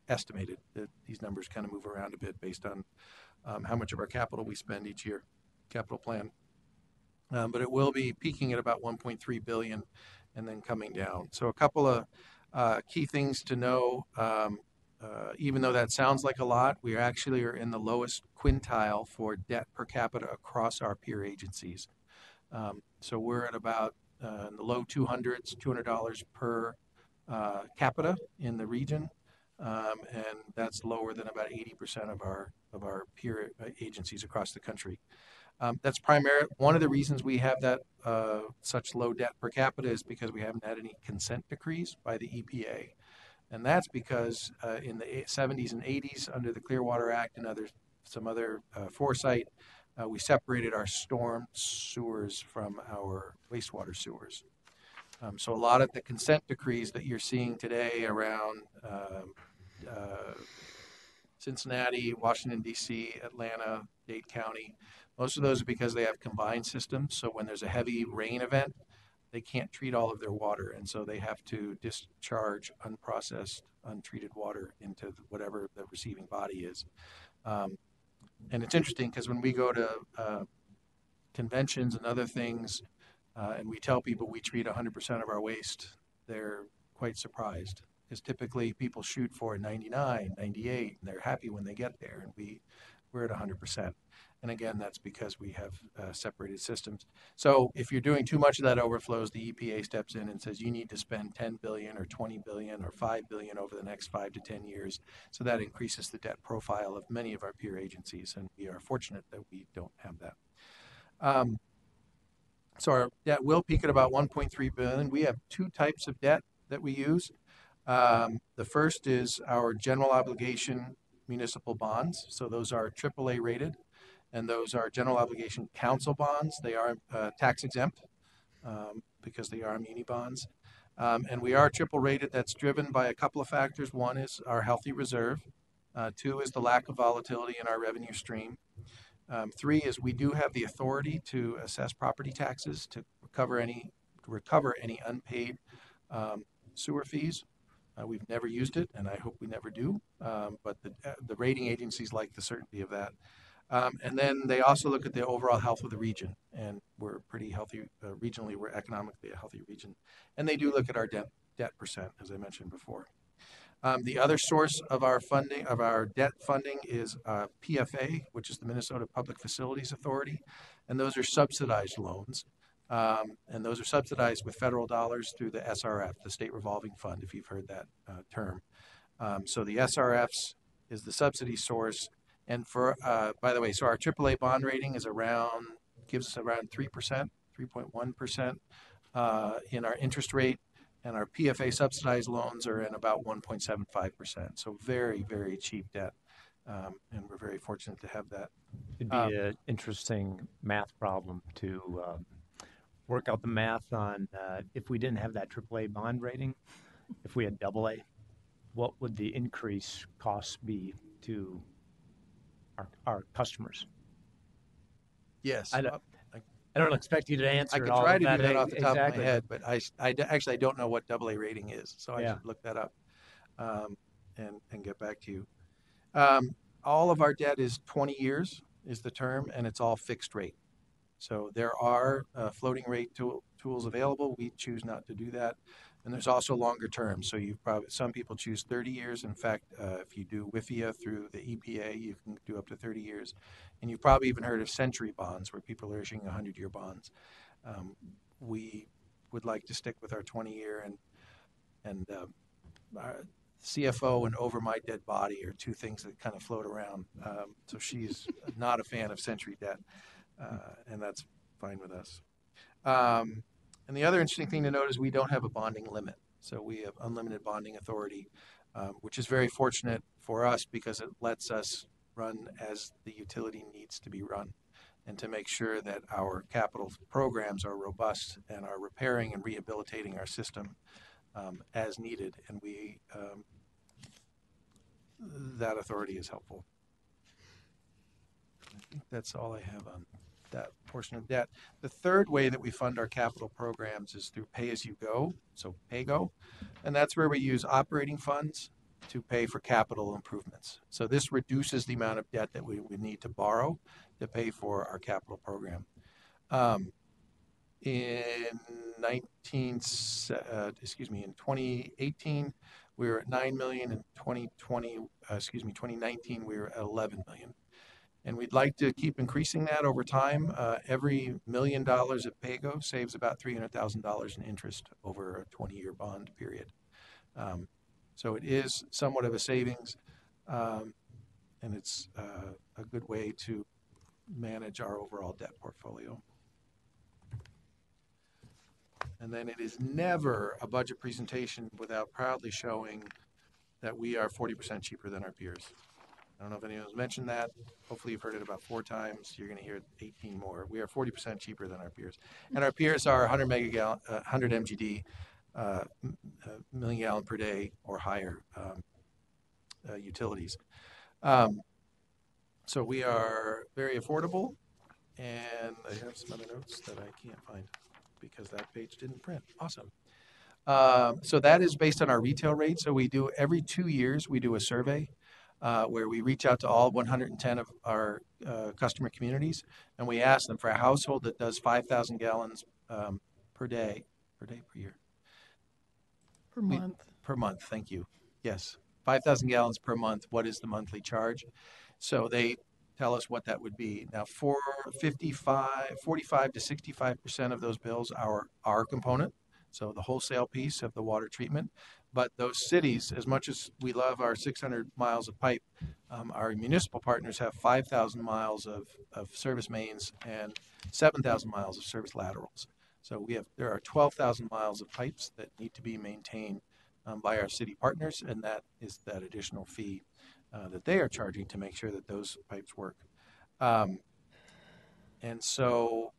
estimated that these numbers kind of move around a bit based on how much of our capital we spend each year, capital plan. But it will be peaking at about $1.3 billion and then coming down. So a couple of key things to know. Even though that sounds like a lot, we actually are in the lowest quintile for debt per capita across our peer agencies. So we're at about in the low 200s, $200 per capita in the region, and that's lower than about 80% of our peer agencies across the country. That's one of the reasons we have that such low debt per capita is because we haven't had any consent decrees by the EPA. And that's because in the 70s and 80s, under the Clear Water Act and some other foresight, we separated our storm sewers from our wastewater sewers. So a lot of the consent decrees that you're seeing today around Cincinnati, Washington, D.C., Atlanta, Dade County, most of those are because they have combined systems. So when there's a heavy rain event, they can't treat all of their water, and so they have to discharge unprocessed, untreated water into whatever the receiving body is. And it's interesting because when we go to conventions and other things, and we tell people we treat 100% of our waste, they're quite surprised. Because typically people shoot for 99, 98, and they're happy when they get there, and we're at 100%. And again, that's because we have separated systems. So if you're doing too much of that overflows, the EPA steps in and says you need to spend $10 billion or $20 billion or $5 billion over the next 5 to 10 years. So that increases the debt profile of many of our peer agencies, and we are fortunate that we don't have that. So our debt will peak at about 1.3 billion. We have two types of debt that we use. The first is our general obligation municipal bonds. So those are AAA rated, and those are general obligation council bonds. They are tax exempt because they are muni bonds. And we are triple rated. That's driven by a couple of factors. One is our healthy reserve. Two is the lack of volatility in our revenue stream. Three is we do have the authority to assess property taxes to recover any unpaid sewer fees. We've never used it, and I hope we never do. But the rating agencies like the certainty of that. And then they also look at the overall health of the region, and we're pretty healthy regionally. We're economically a healthy region, and they do look at our debt percent, as I mentioned before. The other source of our funding, of our debt funding, is PFA, which is the Minnesota Public Facilities Authority, and those are subsidized loans. And those are subsidized with federal dollars through the SRF, the State Revolving Fund, if you've heard that term. So the SRFs is the subsidy source. And for, by the way, so our AAA bond rating is gives us around 3%, 3.1% in our interest rate. And our PFA subsidized loans are in about 1.75%. So very, very cheap debt. And we're very fortunate to have that. It'd be an interesting math problem to work out the math on if we didn't have that AAA bond rating, if we had AA, what would the increase costs be to our customers? Yes. I don't expect you to answer I could all try of to that do that off the top exactly. of my head, but I don't know what AA rating is, so I should look that up and get back to you. All of our debt is 20 years is the term, and it's all fixed rate. So there are floating rate tools available. We choose not to do that. And there's also longer terms. So some people choose 30 years. In fact, if you do WIFIA through the EPA, you can do up to 30 years. And you've probably even heard of century bonds, where people are issuing 100-year bonds. We would like to stick with our 20-year, and our CFO and over my dead body are two things that kind of float around. So she's not a fan of century debt, and that's fine with us. And the other interesting thing to note is we don't have a bonding limit. So we have unlimited bonding authority, which is very fortunate for us because it lets us run as the utility needs to be run, and to make sure that our capital programs are robust and are repairing and rehabilitating our system as needed. And that authority is helpful. I think that's all I have on that portion of debt. The third way that we fund our capital programs is through pay-as-you-go, so PAYGO, and that's where we use operating funds to pay for capital improvements. So this reduces the amount of debt that we would need to borrow to pay for our capital program. In 2018, we were at 9 million. In 2019, we were at 11 million. And we'd like to keep increasing that over time. Every $1 million of PAYGO saves about $300,000 in interest over a 20-year bond period. So it is somewhat of a savings, and it's a good way to manage our overall debt portfolio. And then it is never a budget presentation without proudly showing that we are 40% cheaper than our peers. I don't know if anyone's mentioned that. Hopefully you've heard it about 4 times. You're going to hear it 18 more. We are 40% cheaper than our peers. And our peers are 100 MGD, million gallon per day or higher utilities. So we are very affordable. And I have some other notes that I can't find because that page didn't print. Awesome. So that is based on our retail rate. So we do every 2 years, we do a survey where we reach out to all 110 of our customer communities, and we ask them for a household that does 5,000 gallons per year. Per month, thank you. Yes, 5,000 gallons per month. What is the monthly charge? So they tell us what that would be. Now, for 45 to 65% of those bills are our component. so the wholesale piece of the water treatment. But those cities, as much as we love our 600 miles of pipe, our municipal partners have 5,000 miles of service mains and 7,000 miles of service laterals. So there are 12,000 miles of pipes that need to be maintained by our city partners, and that is that additional fee that they are charging to make sure that those pipes work. And so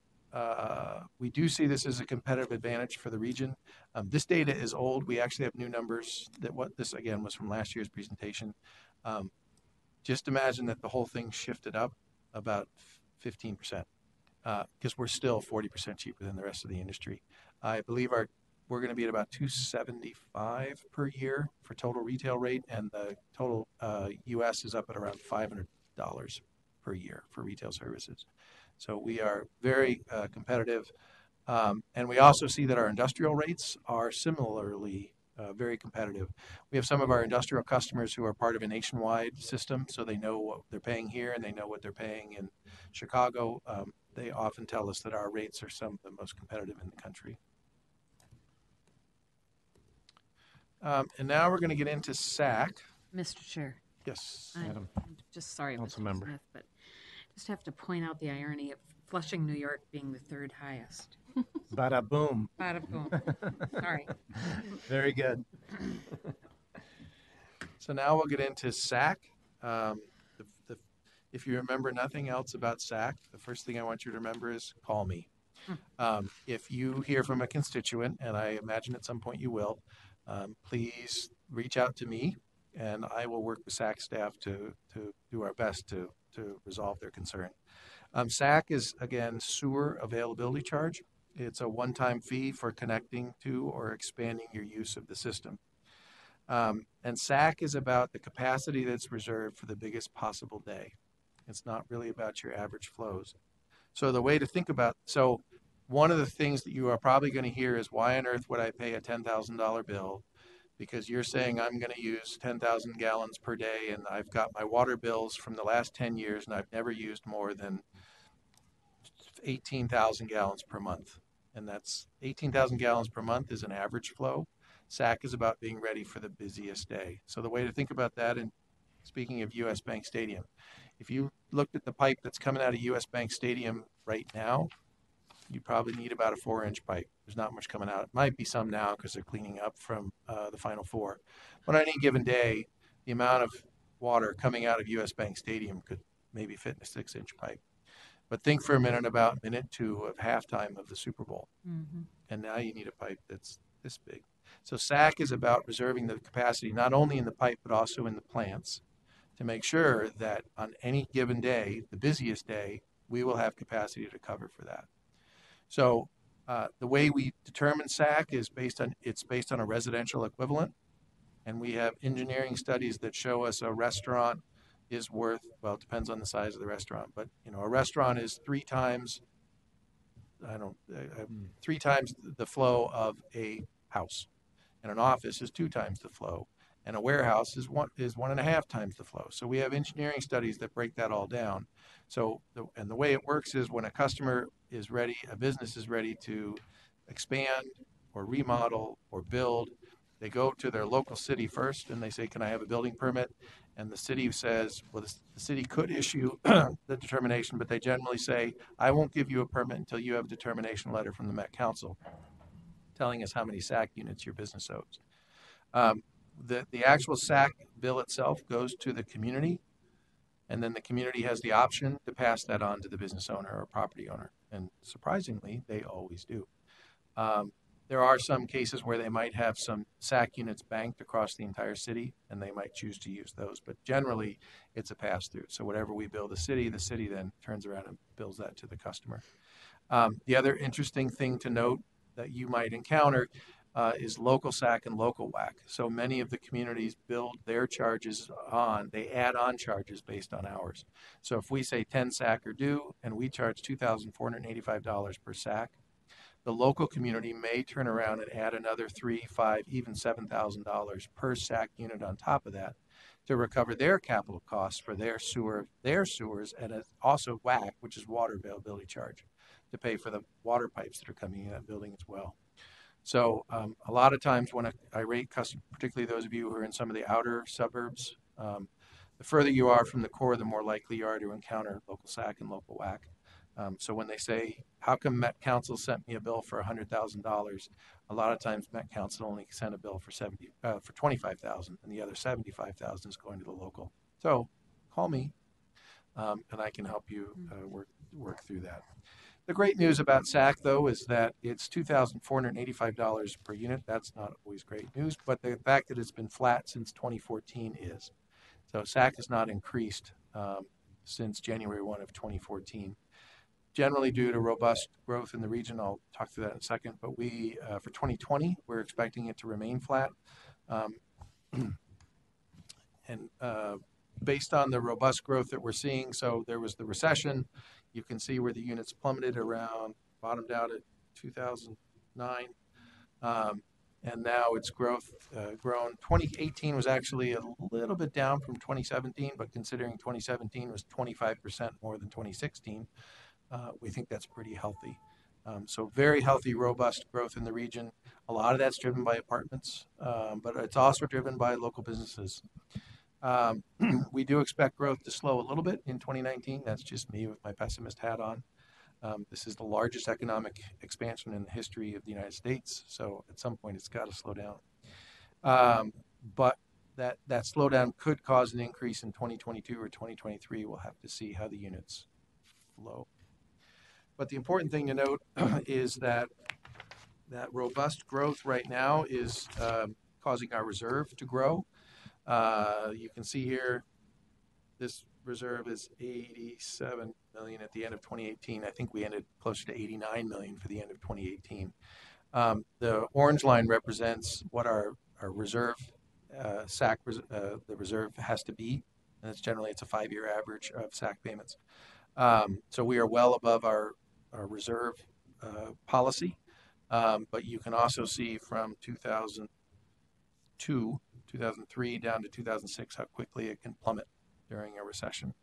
we do see this as a competitive advantage for the region. This data is old. We actually have new numbers. This again was from last year's presentation. Just imagine that the whole thing shifted up about 15%, because we're still 40% cheaper than the rest of the industry. I believe we're going to be at about $275 per year for total retail rate, and the total U.S. is up at around $500 per year for retail services. So we are very competitive, and we also see that our industrial rates are similarly very competitive. We have some of our industrial customers who are part of a nationwide system, so they know what they're paying here and they know what they're paying in Chicago. They often tell us that our rates are some of the most competitive in the country. And now we're going to get into SAC. Mr. Chair. Yes, Madam. I'm just sorry, Council Mr. member. Smith, but just have to point out the irony of Flushing, New York being the third highest. Bada boom. Bada boom. Sorry. Very good. So now we'll get into SAC. If you remember nothing else about SAC, the first thing I want you to remember is call me. If you hear from a constituent, and I imagine at some point you will, please reach out to me, and I will work with SAC staff to do our best to resolve their concern. SAC is, again, sewer availability charge. It's a one-time fee for connecting to or expanding your use of the system. And SAC is about the capacity that's reserved for the biggest possible day. It's not really about your average flows. So the way to think about, so one of the things that you are probably going to hear is, why on earth would I pay a $10,000 bill? Because you're saying I'm going to use 10,000 gallons per day, and I've got my water bills from the last 10 years, and I've never used more than 18,000 gallons per month. And that's 18,000 gallons per month is an average flow. SAC is about being ready for the busiest day. So the way to think about that, and speaking of US Bank Stadium, if you looked at the pipe that's coming out of US Bank Stadium right now, you probably need about a 4-inch pipe. There's not much coming out. It might be some now because they're cleaning up from the Final Four. But on any given day, the amount of water coming out of US Bank Stadium could maybe fit in a 6-inch pipe. But think for a minute about minute 2 of halftime of the Super Bowl. Mm-hmm. And now you need a pipe that's this big. So SAC is about reserving the capacity not only in the pipe but also in the plants to make sure that on any given day, the busiest day, we will have capacity to cover for that. So the way we determine SAC is based on a residential equivalent, and we have engineering studies that show us a restaurant is worth, well, it depends on the size of the restaurant, but a restaurant is 3 times the flow of a house, and an office is 2 times the flow, and a warehouse is 1.5 times the flow. So we have engineering studies that break that all down. So the way it works is, when a customer is ready, a business is ready to expand or remodel or build, they go to their local city first and they say, can I have a building permit? And the city says, well, the city could issue the determination, but they generally say, I won't give you a permit until you have a determination letter from the Met Council telling us how many SAC units your business owes. The actual SAC bill itself goes to the community, and then the community has the option to pass that on to the business owner or property owner. And surprisingly, they always do. There are some cases where they might have some SAC units banked across the entire city, and they might choose to use those. But generally, it's a pass-through. So whatever we bill the city then turns around and bills that to the customer. The other interesting thing to note that you might encounter is local SAC and local WAC. So many of the communities build their charges they add on charges based on hours. So if we say 10 SAC are due and we charge $2,485 per SAC, the local community may turn around and add another $3,000, $5,000, even $7,000 per SAC unit on top of that to recover their capital costs for their sewers, and also WAC, which is water availability charge, to pay for the water pipes that are coming in that building as well. So a lot of times when I rate customers, particularly those of you who are in some of the outer suburbs, the further you are from the core, the more likely you are to encounter local SAC and local WAC. So when they say, how come Met Council sent me a bill for $100,000? A lot of times Met Council only sent a bill for 25,000, and the other 75,000 is going to the local. So call me, and I can help you work through that. The great news about SAC, though, is that it's $2,485 per unit. That's not always great news, but the fact that it's been flat since 2014 is. So SAC has not increased since January 1 of 2014, generally due to robust growth in the region. I'll talk through that in a second, but we, for 2020, we're expecting it to remain flat. And based on the robust growth that we're seeing, so there was the recession. You can see where the units plummeted around, bottomed out at 2009. And now it's grown. 2018 was actually a little bit down from 2017, but considering 2017 was 25% more than 2016, we think that's pretty healthy. So very healthy, robust growth in the region. A lot of that's driven by apartments, but it's also driven by local businesses. We do expect growth to slow a little bit in 2019. That's just me with my pessimist hat on. This is the largest economic expansion in the history of the United States, so at some point it's got to slow down. But that slowdown could cause an increase in 2022 or 2023. We'll have to see how the units flow. But the important thing to note is that robust growth right now is causing our reserve to grow. You can see here, this reserve is $87 million at the end of 2018. I think we ended closer to $89 million for the end of 2018. The orange line represents what our reserve, SAC, the reserve has to be, and it's a 5-year average of SAC payments. So we are well above our reserve policy, but you can also see from 2003 down to 2006 how quickly it can plummet during a recession.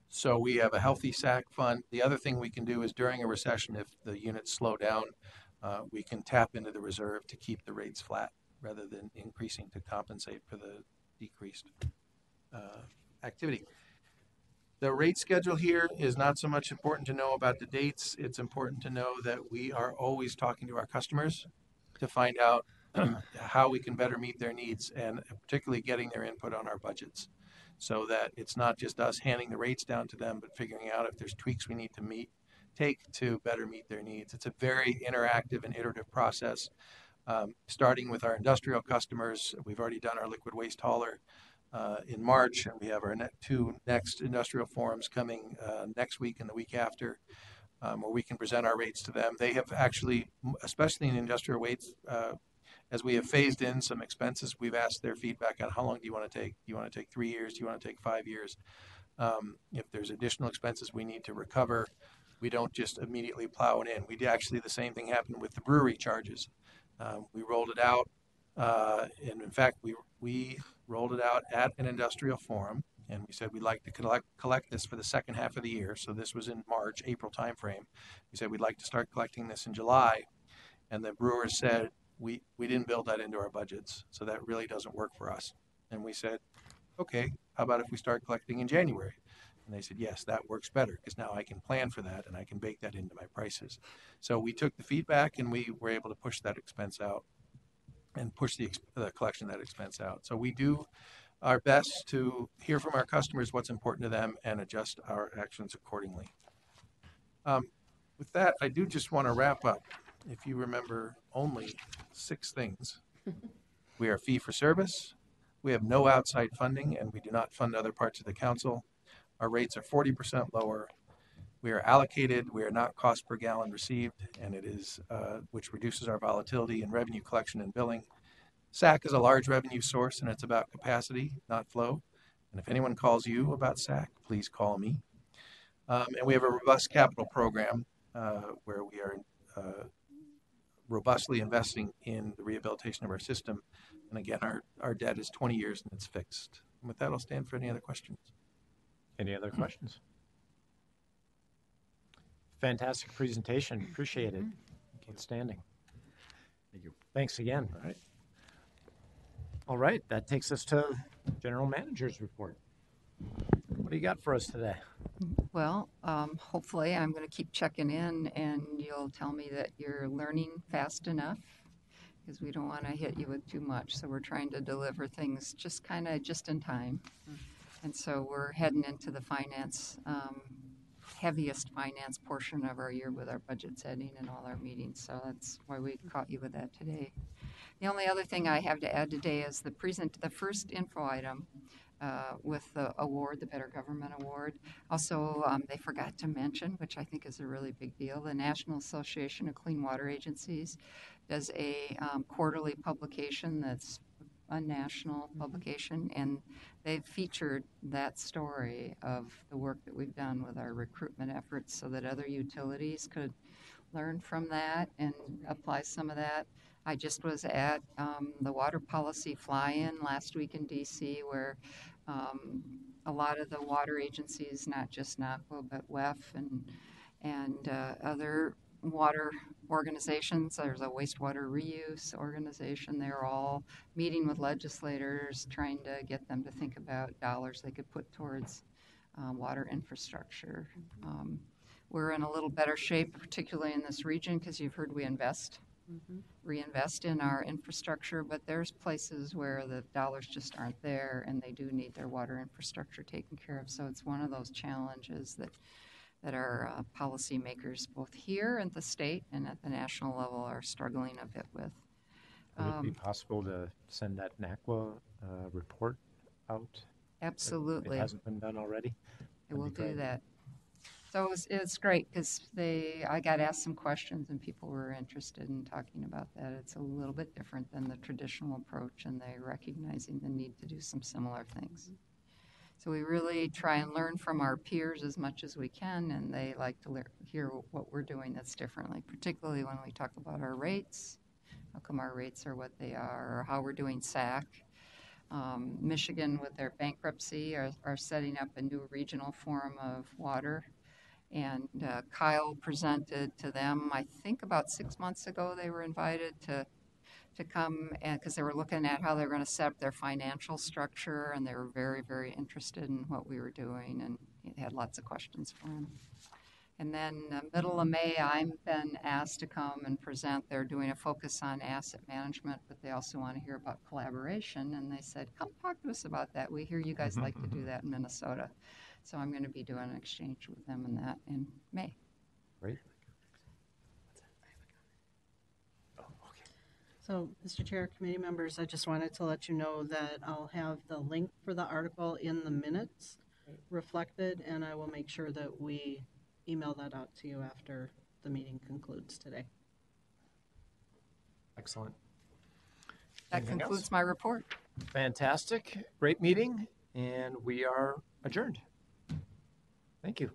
So we have a healthy SAC fund. The other thing we can do is during a recession, if the units slow down, we can tap into the reserve to keep the rates flat rather than increasing to compensate for the decreased activity. The rate schedule here is not so much important to know about the dates. It's important to know that we are always talking to our customers to find out how we can better meet their needs, and particularly getting their input on our budgets, so that it's not just us handing the rates down to them, but figuring out if there's tweaks we need to take to better meet their needs. It's a very interactive and iterative process, starting with our industrial customers. We've already done our liquid waste hauler in March, and we have our two next industrial forums coming next week and the week after, where we can present our rates to them. They have actually, especially in industrial waste, as we have phased in some expenses, we've asked their feedback on how long do you want to take? Do you want to take 3 years? Do you want to take 5 years? If there's additional expenses we need to recover, we don't just immediately plow it in. The same thing happened with the brewery charges. We rolled it out, and in fact, we rolled it out at an industrial forum, and we said we'd like to collect this for the second half of the year. So this was in March, April timeframe. We said we'd like to start collecting this in July, and the brewers said, we didn't build that into our budgets, so that really doesn't work for us. And we said, okay, how about if we start collecting in January? And they said, yes, that works better, because now I can plan for that and I can bake that into my prices. So we took the feedback and we were able to push that expense out and push the collection of that expense out. So we do our best to hear from our customers what's important to them and adjust our actions accordingly. With that, I do just want to wrap up. If you remember only 6 things. We are fee for service. We have no outside funding, and we do not fund other parts of the council. Our rates are 40% lower. We are allocated. We are not cost per gallon received, and it is which reduces our volatility in revenue collection and billing. SAC is a large revenue source, and it's about capacity, not flow. And if anyone calls you about SAC, please call me. And we have a robust capital program where we are robustly investing in the rehabilitation of our system. And again, our debt is 20 years and it's fixed. And with that, I'll stand for any other questions. Any other questions? Fantastic presentation. Appreciate it. Outstanding. Thank you. Thanks again. All right. All right, that takes us to General Manager's report. What do you got for us today? Well, hopefully I'm going to keep checking in and you'll tell me that you're learning fast enough because we don't want to hit you with too much. So we're trying to deliver things just kind of just in time. And so we're heading into the heaviest finance portion of our year with our budget setting and all our meetings. So that's why we caught you with that today. The only other thing I have to add today is the first info item with the award, the Better Government Award. Also, they forgot to mention, which I think is a really big deal, the National Association of Clean Water Agencies does a quarterly publication that's a national publication, and they've featured that story of the work that we've done with our recruitment efforts so that other utilities could learn from that and apply some of that. I just was at the water policy fly-in last week in DC where a lot of the water agencies, not just NACWA, but WEF and other water organizations, there's a wastewater reuse organization, they're all meeting with legislators, trying to get them to think about dollars they could put towards water infrastructure. We're in a little better shape, particularly in this region, because you've heard we reinvest in our infrastructure, but there's places where the dollars just aren't there and they do need their water infrastructure taken care of. So it's one of those challenges that our policymakers, both here at the state and at the national level, are struggling a bit with. Would it be possible to send that NACWA report out? Absolutely. It hasn't been done already? It will do that. So it's great because I got asked some questions and people were interested in talking about that. It's a little bit different than the traditional approach and they're recognizing the need to do some similar things. So we really try and learn from our peers as much as we can, and they like to hear what we're doing that's differently, particularly when we talk about our rates, how come our rates are what they are, or how we're doing SAC. Michigan, with their bankruptcy, are setting up a new regional forum of water. And Kyle presented to them, I think about 6 months ago, they were invited to come because they were looking at how they were going to set up their financial structure, and they were very, very interested in what we were doing, and he had lots of questions for him. And then middle of May, I've been asked to come and present. They're doing a focus on asset management, but they also want to hear about collaboration, and they said, come talk to us about that. We hear you guys like to do that in Minnesota. So I'm going to be doing an exchange with them in that in May. Great. So, Mr. Chair, committee members, I just wanted to let you know that I'll have the link for the article in the minutes reflected, and I will make sure that we email that out to you after the meeting concludes today. Excellent. That concludes my report. Fantastic. Great meeting, and we are adjourned. Thank you.